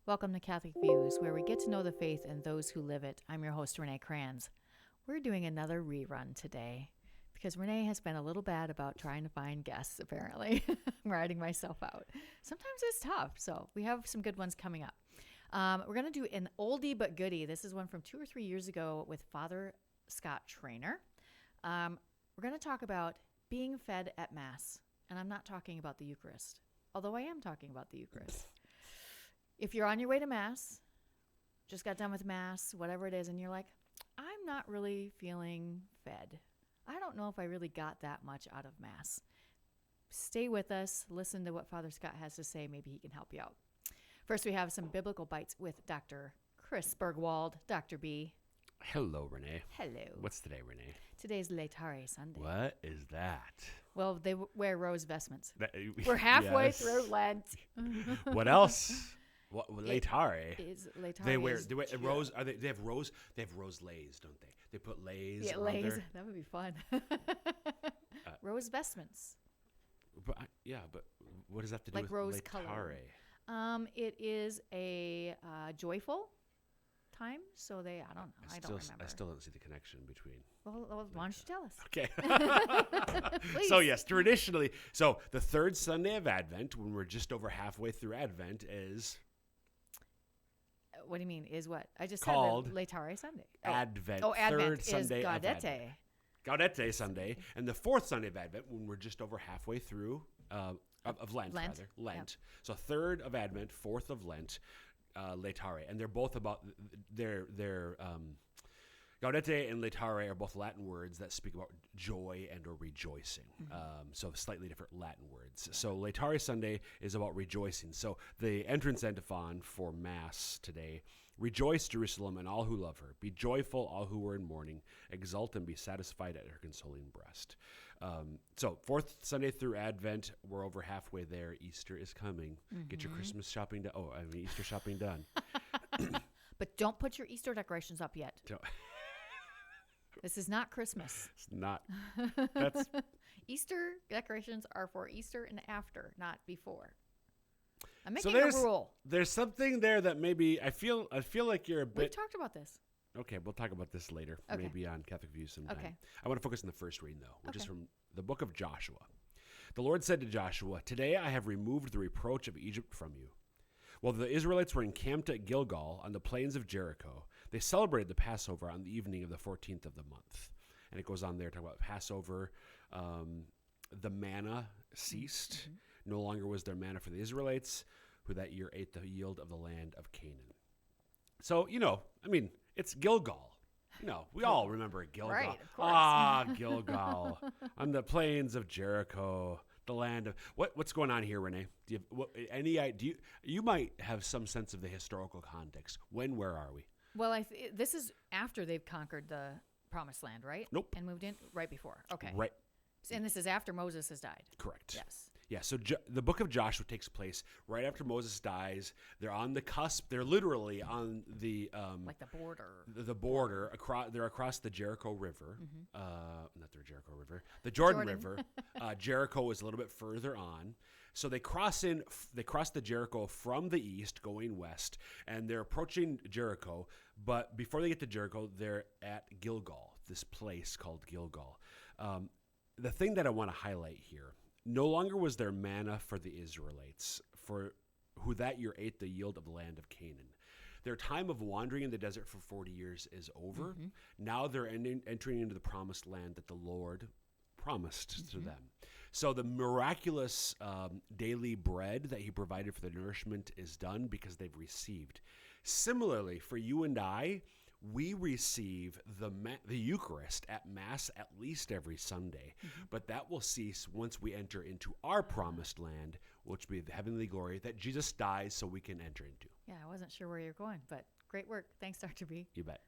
Welcome to Catholic Views, where we get to know the faith and those who live it. I'm your host, Renee Kranz. We're doing another rerun today because Renee has been a little bad about trying to find guests, apparently. I'm writing myself out. Sometimes it's tough, so we have some good ones coming up. We're going to do an oldie but goodie. This is one from 2 or 3 years ago with Father Scott Trainer. We're going to talk about being fed at Mass, and I'm not talking about the Eucharist, although I am talking about the Eucharist. If you're on your way to Mass, just got done with Mass, whatever it is, and you're like, I'm not really feeling fed. I don't know if I really got that much out of Mass. Stay with us. Listen to what Father Scott has to say. Maybe he can help you out. First, we have some biblical bites with Dr. Chris Bergwald, Dr. B. Hello, Renee. Hello. What's today, Renee? Today's Laetare Sunday. What is that? Well, they wear rose vestments. We're halfway through Lent. What else? What Laetare? Laetare They wear is rose. Are they have rose? They have rose lays, don't they? They put lays. Yeah, on lays. Their, That would be fun. Rose vestments. but what does that have to do Like with rose Laetare? color. It is a joyful time, so I don't know. I don't remember. I still don't see the connection between. Well, why don't you tell us? Okay. Please. So yes, traditionally, the third Sunday of Advent, when we're just over halfway through Advent, is What do you mean? Is what? I just called said Laetare Sunday. Advent. Advent Third is Sunday of Gaudete. Advent. Gaudete Sunday, and the fourth Sunday of Advent, when we're just over halfway through of Lent. Lent. Yep. So third of Advent, fourth of Lent, Laetare, and they're both about their Gaudete and Laetare are both Latin words that speak about joy and or rejoicing. So slightly different Latin words. So Laetare Sunday is about rejoicing. So the entrance antiphon for Mass today: Rejoice, Jerusalem, and all who love her. Be joyful, all who are in mourning. Exult and be satisfied at her consoling breast. So fourth Sunday through Advent, we're over halfway there. Easter is coming. Get your Christmas shopping done. Easter shopping done. But don't put your Easter decorations up yet. Don't- This is not Christmas. It's not. That's Easter decorations are for Easter and after, not before. I'm so making a rule. There's something there that maybe I feel like you're a We've bit. talked about this. Okay, we'll talk about this later, Okay. maybe on Catholic Views sometime. Okay. I want to focus on the first reading, though, which is Okay. from the book of Joshua. The Lord said to Joshua, "Today I have removed the reproach of Egypt from you." While the Israelites were encamped at Gilgal on the plains of Jericho, they celebrated the Passover on the evening of the 14th of the month. And it goes on there talking about Passover. The manna ceased. No longer was there manna for the Israelites, who that year ate the yield of the land of Canaan. So, it's Gilgal. We all remember Gilgal. Right, of course. Gilgal. On the plains of Jericho, the land of... What's going on here, Renee? Do you have any idea? You might have some sense of the historical context. Where are we? Well, this is after they've conquered the Promised Land, right? Nope. And moved in right before. Okay. Right. And this is after Moses has died. Correct. Yes. Yeah, so the book of Joshua takes place right after Moses dies. They're on the cusp. They're literally on the... Like the border. The border. They're across the Jericho River. Not the Jericho River. The Jordan River. Jericho is a little bit further on. So they cross the Jericho from the east going west, and they're approaching Jericho. But before they get to Jericho, they're at Gilgal, this place called Gilgal. The thing that I want to highlight here: no longer was there manna for the Israelites, for who that year ate the yield of the land of Canaan. Their time of wandering in the desert for 40 years is over. Now they're entering into the promised land that the Lord promised to them. So the miraculous daily bread that he provided for the nourishment is done because they've received. Similarly, for you and I, we receive the Eucharist at Mass at least every Sunday, but that will cease once we enter into our promised land, which will be the heavenly glory that Jesus dies so we can enter into. Yeah, I wasn't sure where you're going, but great work. Thanks, Dr. B. You bet.